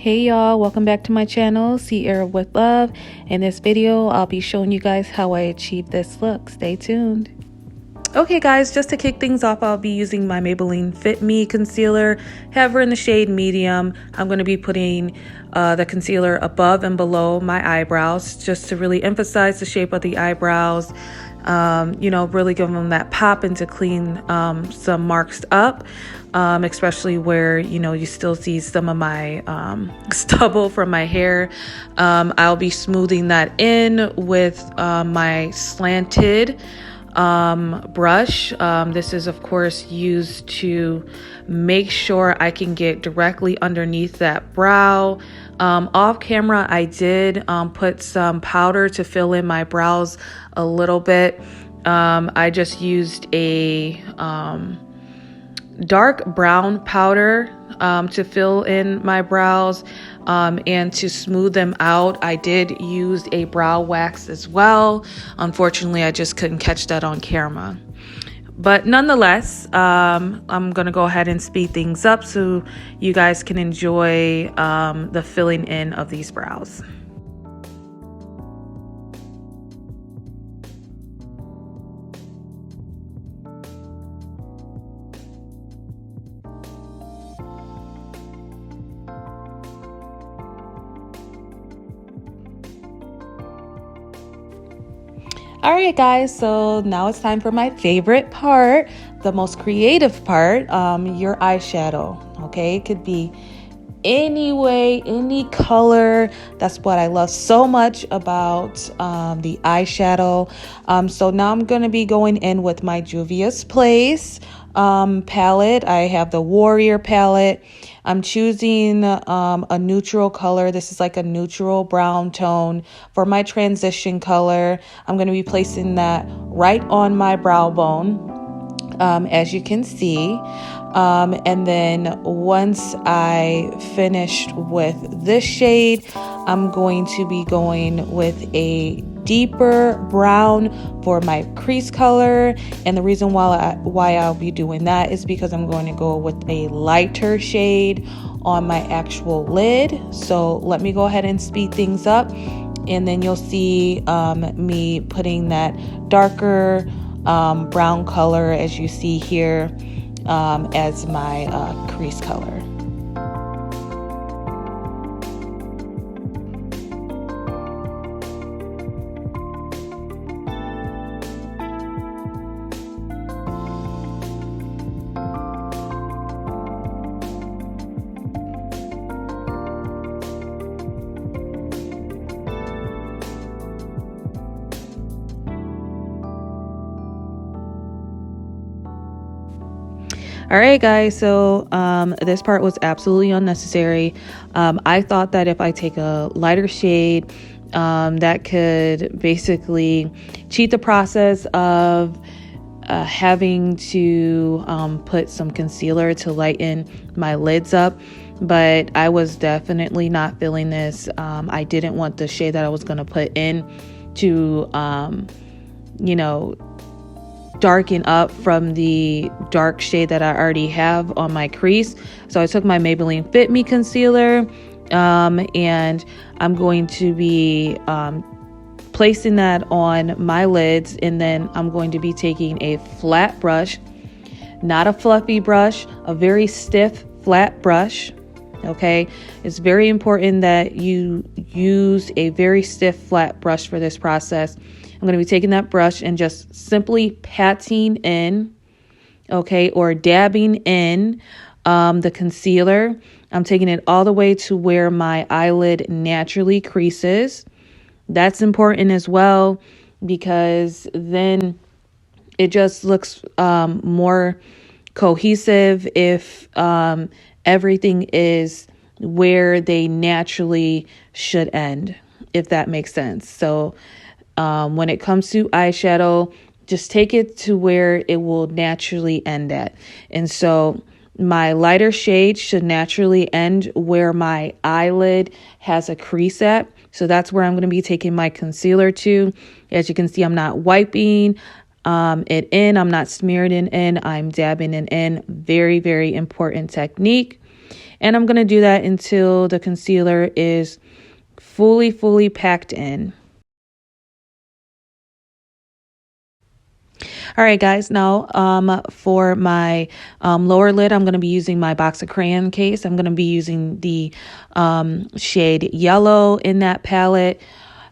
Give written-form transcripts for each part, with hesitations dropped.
Hey y'all, welcome back to my channel, Sierra with Love. In this video, I'll be showing you guys how I achieved this look. Stay tuned. Okay guys, just to kick things off, I'll be using my Maybelline Fit Me concealer. Have her in the shade medium. I'm going to be putting the concealer above and below my eyebrows just to really emphasize the shape of the eyebrows. Really give them that pop and to clean some marks up, especially where, you still see some of my stubble from my hair. I'll be smoothing that in with my slanted brush. This is of course used to make sure I can get directly underneath that brow. Off camera, I did put some powder to fill in my brows a little bit. I just used a dark brown powder to fill in my brows and to smooth them out. I did use a brow wax as well. Unfortunately, I just couldn't catch that on camera. But nonetheless, I'm going to go ahead and speed things up so you guys can enjoy the filling in of these brows. All right, guys, so now it's time for my favorite part, the most creative part, your eyeshadow. Okay, it could be any way, any color. That's what I love so much about the eyeshadow. So now I'm going to be going in with my Juvia's Place palette. I have the Warrior palette. I'm choosing a neutral color. This is like a neutral brown tone for my transition color. I'm going to be placing that right on my brow bone, as you can see. And then once I finished with this shade, I'm going to be going with a deeper brown for my crease color. And the reason why I'll be doing that is because I'm going to go with a lighter shade on my actual lid. So let me go ahead and speed things up, and then you'll see me putting that darker brown color, as you see here, as my crease color. All right, guys, so this part was absolutely unnecessary. I thought that if I take a lighter shade, that could basically cheat the process of having to put some concealer to lighten my lids up. But I was definitely not feeling this. I didn't want the shade that I was going to put in to, darken up from the dark shade that I already have on my crease. So I took my Maybelline Fit Me concealer, and I'm going to be placing that on my lids, and then I'm going to be taking a flat brush, not a fluffy brush, a very stiff flat brush. Okay, it's very important that you use a very stiff flat brush for this process. I'm going to be taking that brush and just simply patting in, okay, or dabbing in the concealer. I'm taking it all the way to where my eyelid naturally creases. That's important as well, because then it just looks more cohesive if everything is where they naturally should end, if that makes sense. So when it comes to eyeshadow, just take it to where it will naturally end at. And so my lighter shade should naturally end where my eyelid has a crease at. So that's where I'm going to be taking my concealer to. As you can see, I'm not wiping it in. I'm not smearing it in. I'm dabbing it in. Very, very important technique. And I'm going to do that until the concealer is fully packed in. All right, guys, now for my lower lid, I'm going to be using my box of crayon case. I'm going to be using the shade Yellow in that palette.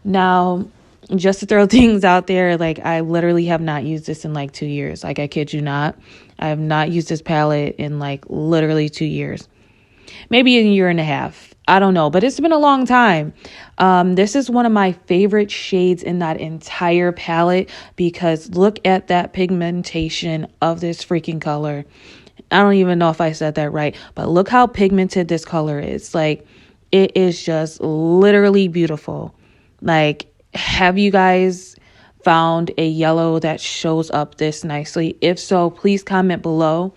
Now, just to throw things out there, like, I literally have not used this in like 2 years. Like, I kid you not. I have not used this palette in like literally 2 years. Maybe a year and a half. I don't know, but it's been a long time. This is one of my favorite shades in that entire palette because look at that pigmentation of this freaking color. I don't even know if I said that right, but look how pigmented this color is. Like, it is just literally beautiful. Like, have you guys found a yellow that shows up this nicely? If so, please comment below.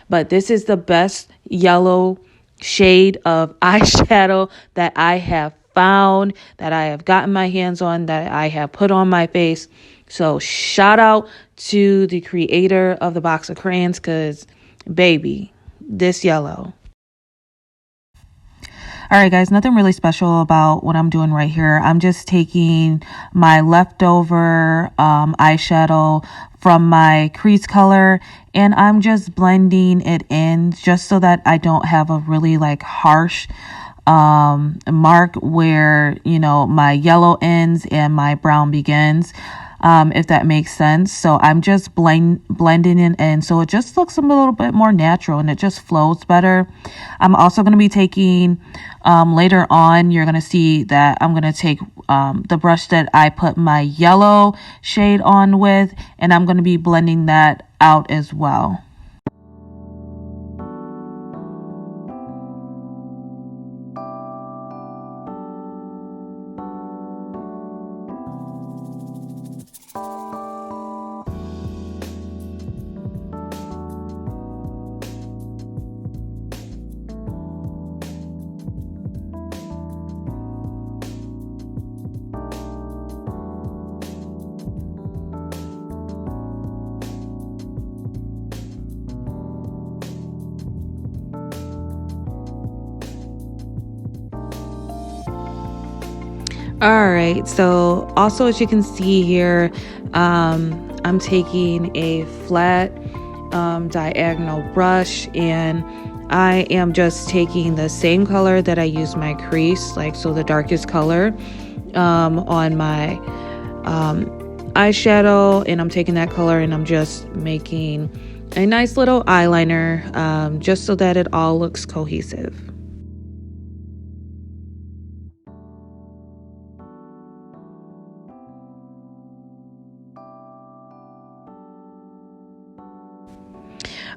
But this is the best yellow shade of eyeshadow that I have found, that I have gotten my hands on, that I have put on my face. So shout out to the creator of the box of crayons, because baby, this yellow. All right, guys, nothing really special about what I'm doing right here. I'm just taking my leftover eyeshadow from my crease color, and I'm just blending it in just so that I don't have a really like harsh mark where, you know, my yellow ends and my brown begins. If that makes sense. So I'm just blending it in so it just looks a little bit more natural and it just flows better. I'm also going to be taking, later on, you're going to see that I'm going to take the brush that I put my yellow shade on with, and I'm going to be blending that out as well. All right, so also as you can see here, I'm taking a flat diagonal brush, and I am just taking the same color that I use my crease, like, so the darkest color on my eyeshadow, and I'm taking that color and I'm just making a nice little eyeliner just so that it all looks cohesive.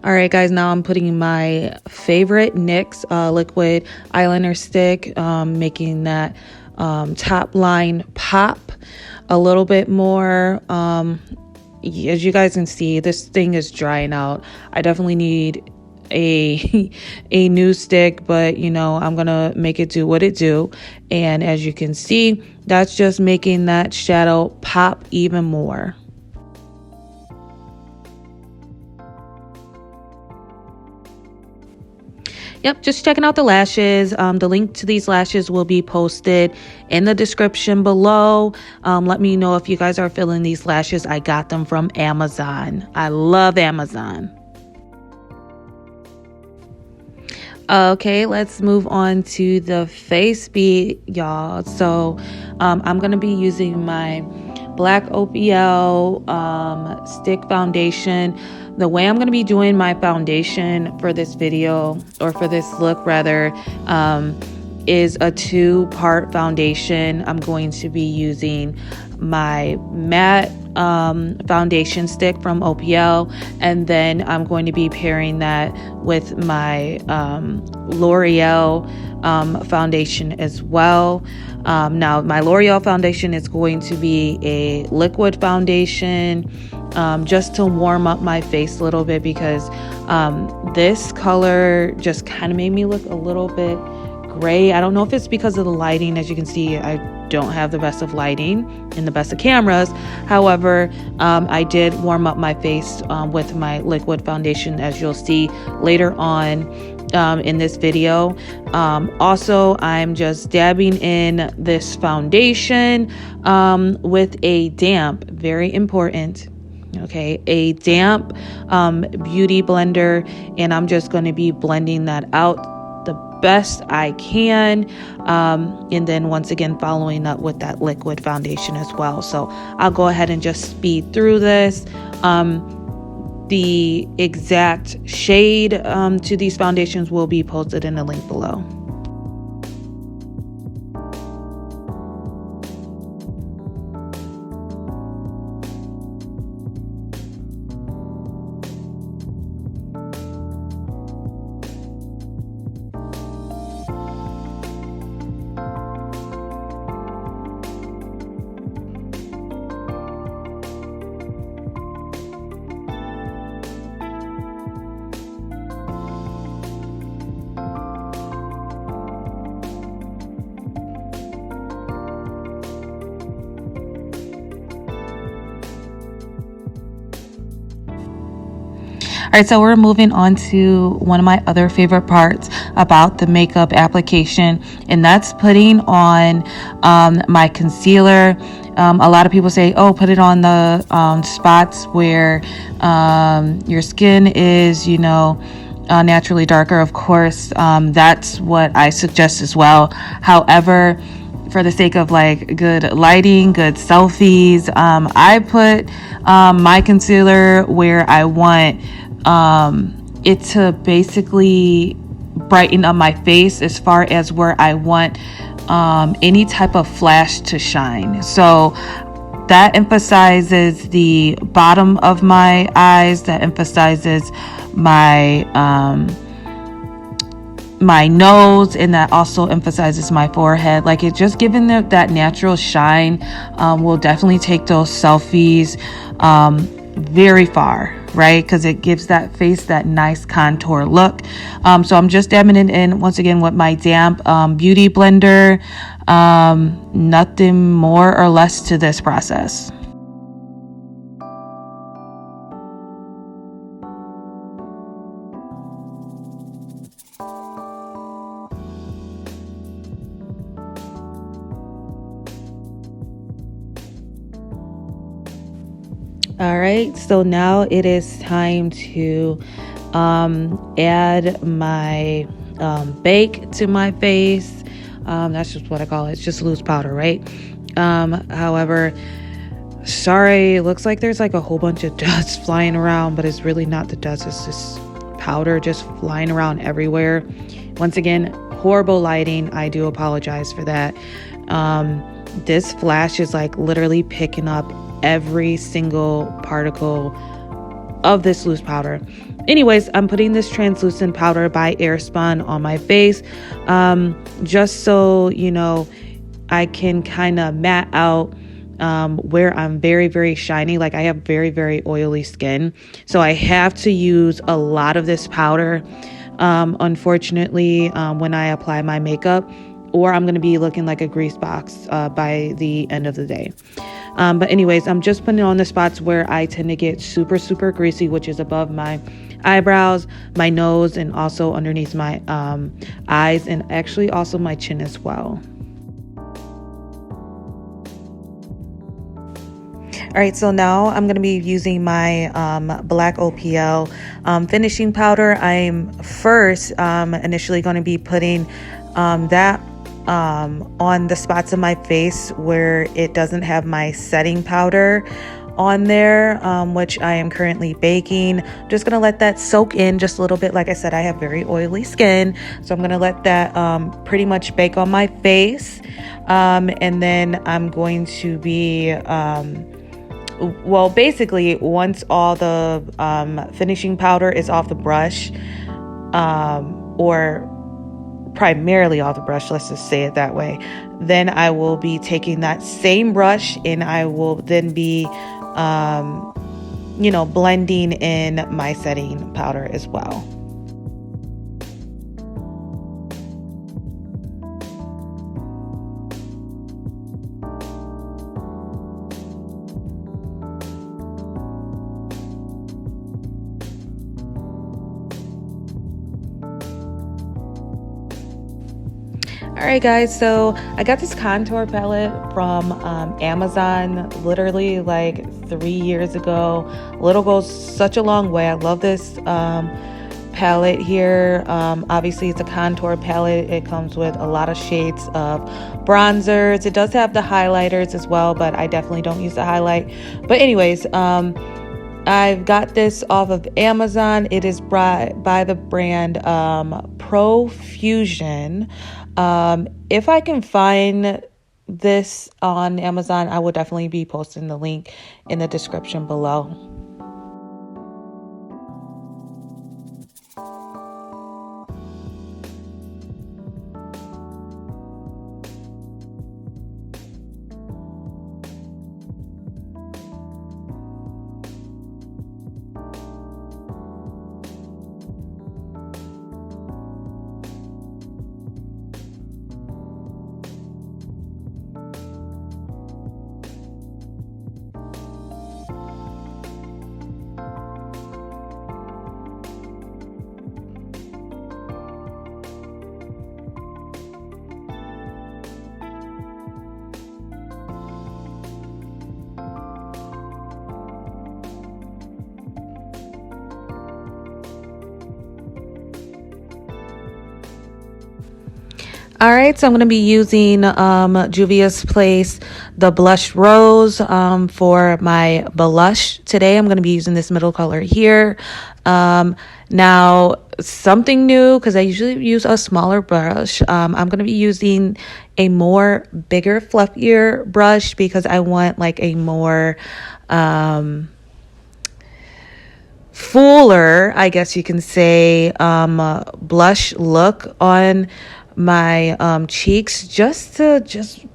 All right, guys, now I'm putting my favorite NYX liquid eyeliner stick, making that top line pop a little bit more. As you guys can see, this thing is drying out. I definitely need a new stick, but you know, I'm gonna make it do what it do. And as you can see, that's just making that shadow pop even more. Yep, just checking out the lashes. The link to these lashes will be posted in the description below. Let me know if you guys are feeling these lashes. I got them from Amazon. I love Amazon. Okay, let's move on to the face beat, y'all. So I'm going to be using my Black OPL stick foundation. The way I'm going to be doing my foundation for this video, or for this look rather, is a 2-part foundation. I'm going to be using my matte foundation stick from OPL, and then I'm going to be pairing that with my L'Oreal foundation as well. Now my L'Oreal foundation is going to be a liquid foundation, just to warm up my face a little bit, because this color just kind of made me look a little bit gray. I don't know if it's because of the lighting. As you can see, I don't have the best of lighting and the best of cameras. However, I did warm up my face with my liquid foundation, as you'll see later on in this video. Also, I'm just dabbing in this foundation with a damp, very important, okay, a damp beauty blender, and I'm just going to be blending that out the best I can, and then once again following up with that liquid foundation as well. So I'll go ahead and just speed through this. The exact shade to these foundations will be posted in the link below. All right, so we're moving on to one of my other favorite parts about the makeup application, and that's putting on my concealer. A lot of people say, oh, put it on the spots where your skin is, you know, naturally darker. Of course, that's what I suggest as well. However, for the sake of like good lighting, good selfies, I put my concealer where I want it to basically brighten up my face, as far as where I want any type of flash to shine. So that emphasizes the bottom of my eyes, that emphasizes my my nose, and that also emphasizes my forehead. Like, it just giving that natural shine will definitely take those selfies very far, right? Because it gives that face that nice contour look. So I'm just dabbing it in once again with my damp beauty blender. Nothing more or less to this process. All right, so now it is time to add my bake to my face. That's just what I call it. It's just loose powder, right? However, sorry, it looks like there's like a whole bunch of dust flying around, but it's really not the dust. It's just powder just flying around everywhere. Once again, horrible lighting. I do apologize for that. This flash is like literally picking up every single particle of this loose powder. Anyways, I'm putting this translucent powder by Airspun on my face, just so, you know, I can kind of matte out where I'm very, very shiny. Like, I have very, very oily skin, so I have to use a lot of this powder, unfortunately, when I apply my makeup, or I'm going to be looking like a grease box by the end of the day. But anyways, I'm just putting it on the spots where I tend to get super, super greasy, which is above my eyebrows, my nose, and also underneath my eyes, and actually also my chin as well. All right, so now I'm going to be using my black OPL finishing powder. I'm first initially going to be putting that on the spots of my face where it doesn't have my setting powder on there, which I am currently baking. I'm just gonna let that soak in just a little bit. Like I said, I have very oily skin, so I'm gonna let that pretty much bake on my face, and then I'm going to be well, basically, once all the finishing powder is off the brush, or primarily off the brush, let's just say it that way, then I will be taking that same brush and I will then be you know, blending in my setting powder as well. Alright guys, so I got this contour palette from Amazon literally like 3 years ago. Little goes such a long way. I love this palette here. Obviously it's a contour palette. It comes with a lot of shades of bronzers. It does have the highlighters as well, but I definitely don't use the highlight. But anyways, I've got this off of Amazon. It is by the brand Profusion. If I can find this on Amazon, I will definitely be posting the link in the description below. All right, so I'm going to be using Juvia's Place, the Blush Rose for my blush. Today I'm going to be using this middle color here. Now, something new, because I usually use a smaller brush. I'm going to be using a more bigger, fluffier brush because I want like a more fuller, I guess you can say, blush look on my cheeks, just to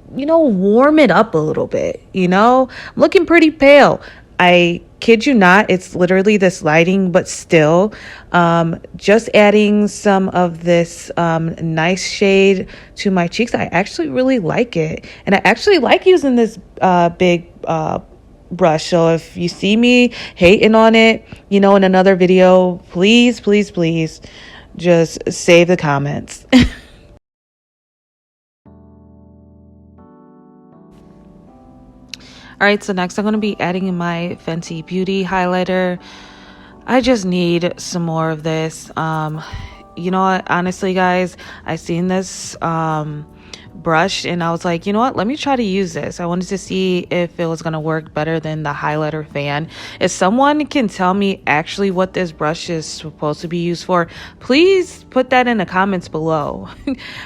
warm it up a little bit. I'm looking pretty pale. I kid you not, it's literally this lighting, but still, just adding some of this nice shade to my cheeks. I actually really like it, and I actually like using this big brush. So if you see me hating on it, in another video, please just save the comments. All right, so next I'm going to be adding in my Fenty Beauty highlighter. I just need some more of this. You know what? Honestly, guys, I seen this brush and I was like, you know what? Let me try to use this. I wanted to see if it was going to work better than the highlighter fan. If someone can tell me actually what this brush is supposed to be used for, please put that in the comments below.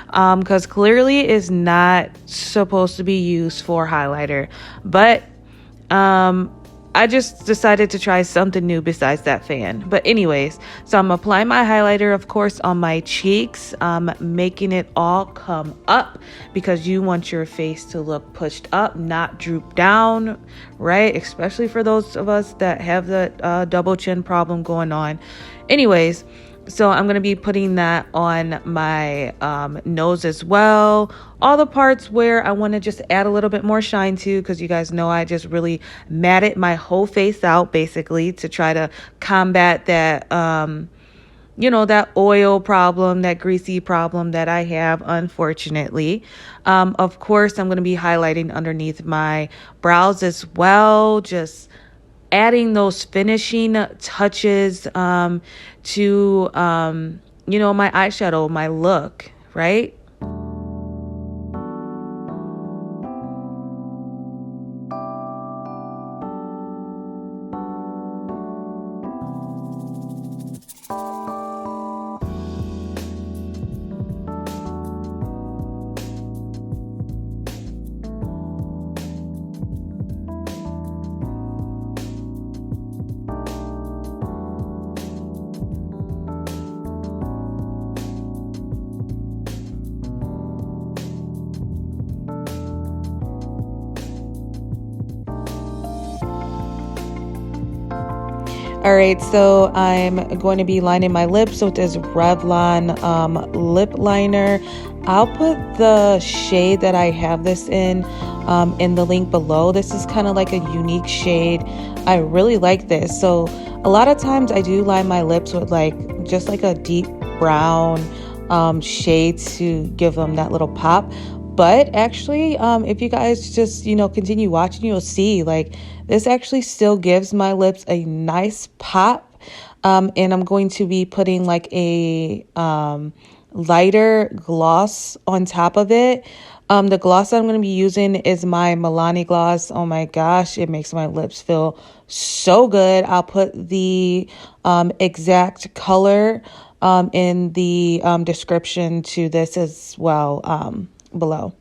Because clearly it's not supposed to be used for highlighter. But I just decided to try something new besides that fan. But anyways, so I'm applying my highlighter, of course, on my cheeks, making it all come up because you want your face to look pushed up, not droop down, right? Especially for those of us that have the double chin problem going on. Anyways, so I'm going to be putting that on my nose as well. All the parts where I want to just add a little bit more shine to, because you guys know I just really matted my whole face out basically to try to combat that, that oil problem, that greasy problem that I have, unfortunately. Of course, I'm going to be highlighting underneath my brows as well, just adding those finishing touches to my eyeshadow, my look, right? All right, so I'm going to be lining my lips with this Revlon lip liner. I'll put the shade that I have this in the link below. This is kind of like a unique shade. I really like this. So a lot of times I do line my lips with just like a deep brown shade to give them that little pop. But actually, if you guys just, continue watching, you'll see like this actually still gives my lips a nice pop. And I'm going to be putting like a lighter gloss on top of it. The gloss that I'm going to be using is my Milani gloss. Oh my gosh, it makes my lips feel so good. I'll put the exact color in the description to this as well below.